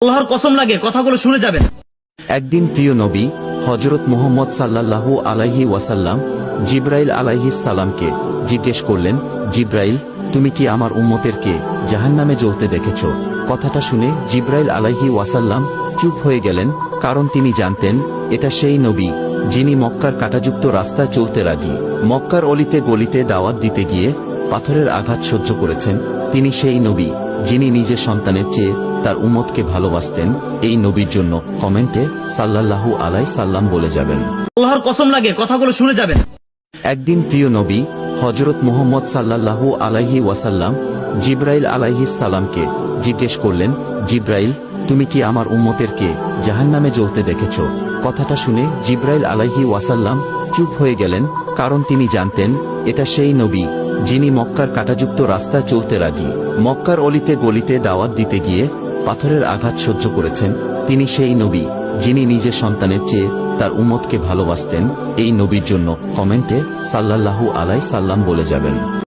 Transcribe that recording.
আল্লাহর কসম লাগে কথাগুলো শুনে যাবেন। একদিন প্রিয় নবী হযরত মুহাম্মদ সাল্লাল্লাহু আলাইহি ওয়াসাল্লাম জিবরাইল আলাইহিস সালামকে জিজ্ঞেস করলেন, জিবরাইল, তুমি কি আমার উম্মতেরকে জাহান্নামে জ্বলতে দেখেছ? কথাটা শুনে জিবরাইল আলাইহি ওয়াসাল্লাম চুপ হয়ে গেলেন, কারণ তিনি জানতেন এটা সেই নবী যিনি মক্কার কাঁটাযুক্ত রাস্তায় চলতে রাজি। মক্কার অলিতে গলিতে দাওয়াত দিতে গিয়ে পাথরের আঘাত সহ্য করেছেন। তিনি সেই নবী যিনি নিজের সন্তানের চেয়ে তার উম্মতকে ভালোবাসতেন। এই নবীর জন্য কমেন্টে সাল্লাল্লাহু আলাইহি সাল্লাম বলে যাবেন। আল্লাহর কসম লাগে কথাগুলো শুনে যাবেন। একদিন প্রিয় নবী হযরত মুহাম্মদ সাল্লাল্লাহু আলাইহি ওয়াসাল্লাম জিবরাইল আলাইহিস সালামকে জিজ্ঞেস করলেন, জিবরাইল, তুমি কি আমার উম্মতেরকে জাহান্নামে জ্বলতে দেখেছ? কথাটা শুনে জিবরাইল আলাইহি ওয়াসাল্লাম চুপ হয়ে গেলেন, কারণ তিনি জানতেন এটা সেই নবী যিনি মক্কার কাঁটাযুক্ত রাস্তায় চলতে রাজি। মক্কার অলিতে গলিতে দাওয়াত দিতে গিয়ে পাথরের আঘাত সহ্য করেছেন। তিনি সেই নবী যিনি নিজের সন্তানের চেয়ে তার উম্মতকে ভালোবাসতেন। এই নবীর জন্য কমেন্টে সাল্লাল্লাহু আলাইহি সাল্লাম বলে যাবেন।